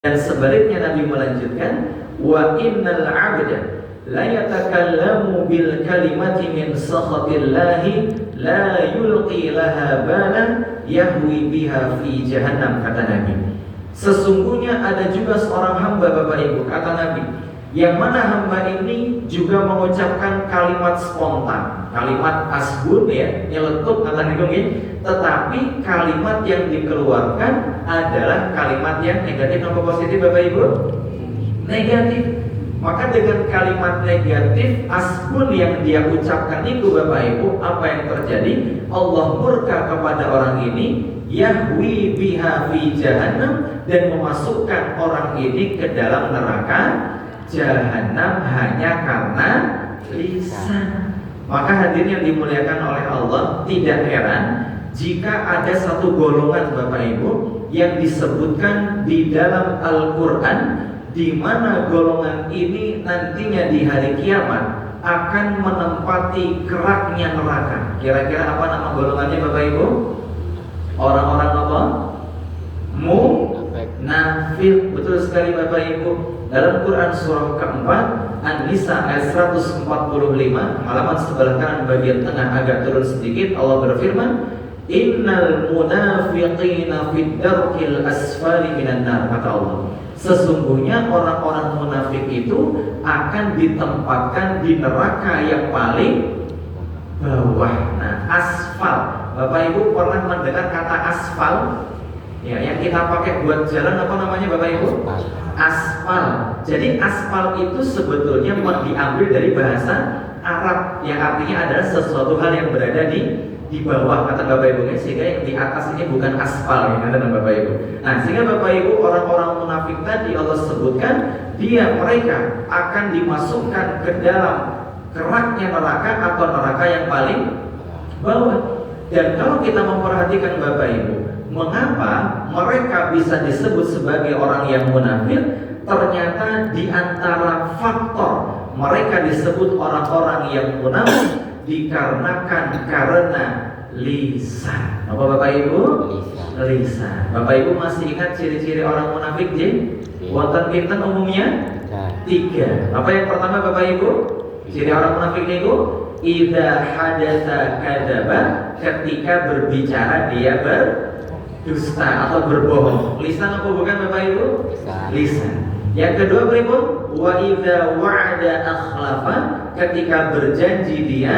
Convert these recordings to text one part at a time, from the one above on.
Dan sebaliknya Nabi melanjutkan, wa innal 'abda la yatakallamu bil kalimati min sakhatillahi la yulqi laha balan yahwi biha fi jahannam, kata Nabi. Sesungguhnya ada juga seorang hamba, Bapak Ibu, kata Nabi, yang mana hamba ini juga mengucapkan kalimat spontan, kalimat asbun, ya, nyeletuk, kata Nabi, tetapi kalimat yang dikeluarkan adalah kalimat yang negatif atau positif, Bapak Ibu? Negatif. Maka dengan kalimat negatif asbun yang dia ucapkan itu, Bapak Ibu, apa yang terjadi? Allah murka kepada orang ini, yahwi biha fi jahannam, dan memasukkan orang ini ke dalam neraka Jahannam hanya karena lisan. Maka hadirin yang dimuliakan oleh Allah, tidak heran jika ada satu golongan, Bapak Ibu, yang disebutkan di dalam Al-Quran, di mana golongan ini nantinya di hari kiamat akan menempati keraknya neraka. Kira-kira apa nama golongannya, Bapak Ibu? Orang-orang apa? Munafik. Betul sekali, Bapak Ibu. Dalam Quran surah keempat An-Nisa ayat 145, halaman sebelah kanan bagian tengah agak turun sedikit, Allah berfirman, innal munafiqina fid darkil asfali minan nar, kata Allah. Sesungguhnya orang-orang munafik itu akan ditempatkan di neraka yang paling bawah. Nah, asfal, Bapak Ibu pernah mendengar kata asfal? Ya, yang kita pakai buat jalan apa namanya, Bapak Ibu? Aspal. Jadi aspal itu sebetulnya diambil dari bahasa Arab yang artinya adalah sesuatu hal yang berada di bawah, kata Bapak Ibu, sehingga yang di atas ini bukan aspal, ya, kata Bapak Ibu. Nah, sehingga Bapak Ibu, orang-orang munafik tadi Allah sebutkan mereka akan dimasukkan ke dalam keraknya neraka atau neraka yang paling bawah. Dan kalau kita memperhatikan, Bapak Ibu, mengapa mereka bisa disebut sebagai orang yang munafik? Ternyata di antara faktor mereka disebut orang-orang yang munafik dikarenakan karena lisan. Apa, Bapak Ibu? Lisan. Bapak Ibu masih ingat ciri-ciri orang munafik, Jin? Wonten pinten umumnya? 3. Apa yang pertama, Bapak Ibu? Ciri orang munafik itu idza hadatsa kadzaba, ketika berbicara dia berdusta atau berbohong. Lisan apa bukan, Bapak Ibu? Lisan. Yang kedua, Bapak Ibu, wa idza wa'ada akhlafa, ketika berjanji dia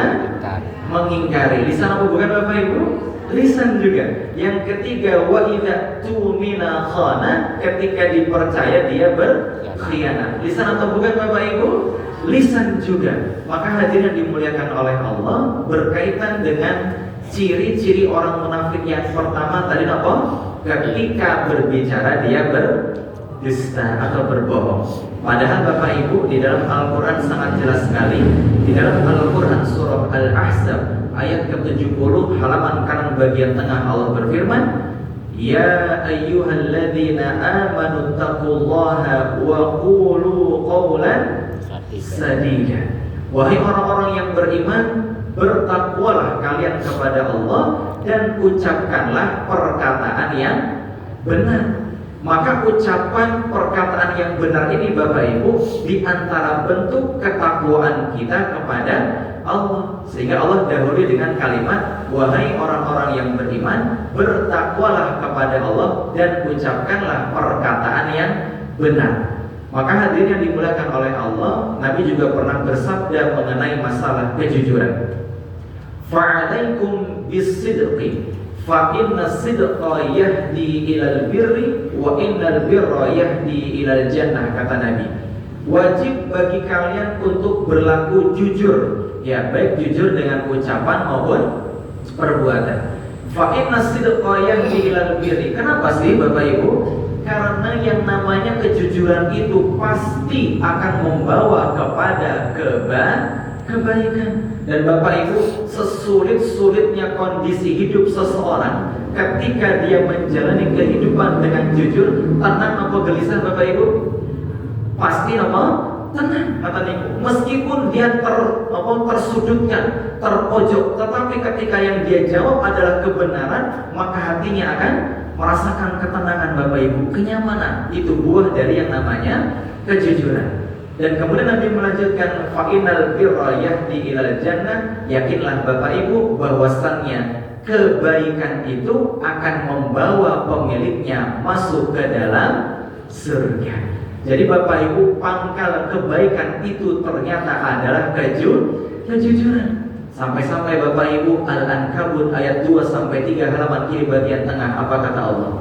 mengingkari. Lisan apa bukan, Bapak Ibu? Lisan juga. Yang ketiga, wa idza tumina khana, ketika dipercaya dia berkhianat. Lisan atau bukan, Bapak Ibu? Lisan juga. Maka hadirin dimuliakan oleh Allah, berkaitan dengan ciri-ciri orang munafik yang pertama tadi apa? Ketika berbicara dia berdusta atau berbohong. Padahal Bapak Ibu, di dalam Al-Quran sangat jelas sekali. Di dalam Al-Quran surah Al-Ahzab ayat ke-70 halaman kanan bagian tengah Allah berfirman, ya ayyuhalladzina amanu taqullaha wa qulu qawlan sadida. Wahai orang-orang yang beriman, bertakwalah kalian kepada Allah dan ucapkanlah perkataan yang benar. Maka ucapan perkataan yang benar ini, Bapak Ibu, di antara bentuk ketakwaan kita kepada Allah. Sehingga Allah dahului dengan kalimat, wahai orang-orang yang beriman, bertakwalah kepada Allah dan ucapkanlah perkataan yang benar. Maka hadirin yang dimuliakan oleh Allah, Nabi juga pernah bersabda mengenai masalah kejujuran. Fa'alaikum bis-sidqi fa inna sidqa yahdi ilal birri wa innal birra yahdi ilal jannah, kata Nabi. Wajib bagi kalian untuk berlaku jujur, ya, baik jujur dengan ucapan maupun perbuatan. Fa inna sidqa yahdi ilal birri. Kenapa sih, Bapak Ibu? Karena yang namanya kejujuran itu pasti akan membawa kepada kebaikan. Dan Bapak Ibu, sesulit-sulitnya kondisi hidup seseorang, ketika dia menjalani kehidupan dengan jujur, tenang apa gelisah, Bapak Ibu? Pasti apa? Tenang, kata Nabi. Meskipun dia tersudutkan, terpojok, tetapi ketika yang dia jawab adalah kebenaran, maka hatinya akan merasakan ketenangan Bapak Ibu, kenyamanan. Itu buah dari yang namanya kejujuran. Dan kemudian Nabi melanjutkan, fa'inal birra yahdi ilal jannah, yakinlah Bapak Ibu bahwasannya kebaikan itu akan membawa pemiliknya masuk ke dalam surga. Jadi Bapak Ibu, pangkal kebaikan itu ternyata adalah kejujuran. Sampai-sampai Bapak Ibu, Al-Ankabut ayat 2-3 halaman kiri bagian tengah, apa kata Allah?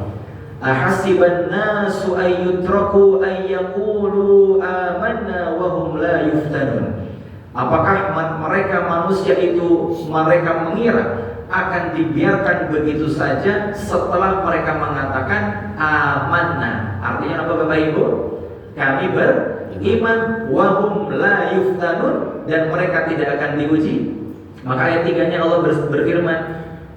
Ahasiban nasu ayyutraku ayyaqulu amanna wa hum la yuftanun. Apakah mereka manusia itu mereka mengira akan dibiarkan begitu saja setelah mereka mengatakan amanna? Artinya apa Bapak Ibu? Kami beriman, wa hum la yuftanun, dan mereka tidak akan diuji. Maka ayat 3-nya Allah berfirman,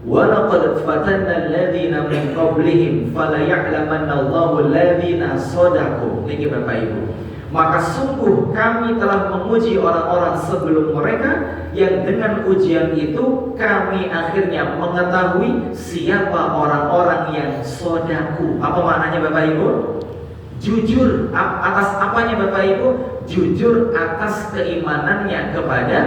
وَلَقَدْ فَتَنَّا الَّذِينَ مِنْ قَبْلِهِمْ فَلَيَعْلَمَنَّ اللَّهُ الَّذِينَ صَدَقُوا. Ini Bapak Ibu, maka sungguh kami telah menguji orang-orang sebelum mereka, yang dengan ujian itu kami akhirnya mengetahui siapa orang-orang yang sodaku. Apa maknanya Bapak Ibu? Jujur atas apanya Bapak Ibu? Jujur atas keimanannya kepada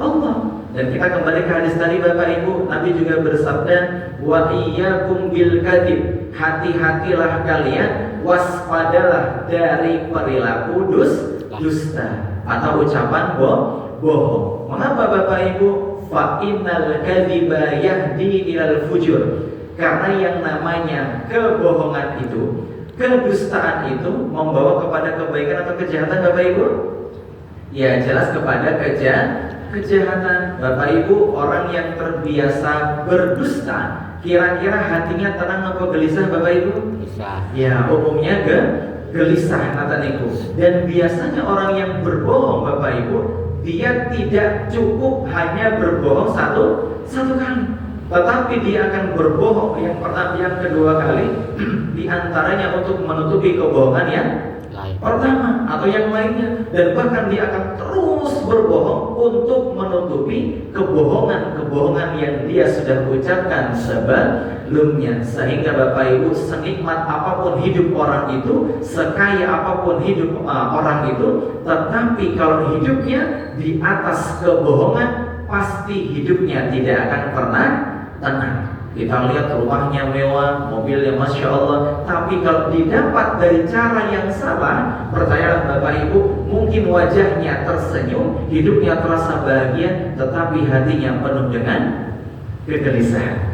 Allah. Dan kita kembali ke hadis tadi Bapak Ibu, Nabi juga bersabda, wa iyyakum bil kadzib, hati-hatilah kalian, waspadalah dari perilaku dusta atau ucapan bohong. Mengapa Bapak Ibu? Fa innal kadziba yahdi ilal fujur. Karena yang namanya kebohongan itu, kedustaan itu membawa kepada kebaikan atau kejahatan Bapak Ibu? Ya, jelas kepada kejahatan. Bapak Ibu, orang yang terbiasa berdusta, kira-kira hatinya tenang apa gelisah Bapak Ibu? Gelisah. Ya, umumnya gelisah kata niku. Dan biasanya orang yang berbohong Bapak Ibu, dia tidak cukup hanya berbohong satu kali, tetapi dia akan berbohong yang pertama, yang kedua kali, diantaranya untuk menutupi kebohongan yang pertama atau yang lainnya, dan bahkan dia akan terus berbohong untuk menutupi kebohongan yang dia sudah ucapkan sebelumnya. Sehingga Bapak Ibu, senikmat apapun hidup orang itu, sekaya apapun hidup orang itu, tetapi kalau hidupnya di atas kebohongan, pasti hidupnya tidak akan pernah tenang. Kita lihat rumahnya mewah, mobilnya Masya Allah, tapi kalau didapat dari cara yang salah, percayalah Bapak Ibu, mungkin wajahnya tersenyum, hidupnya terasa bahagia, tetapi hatinya penuh dengan kegelisahan.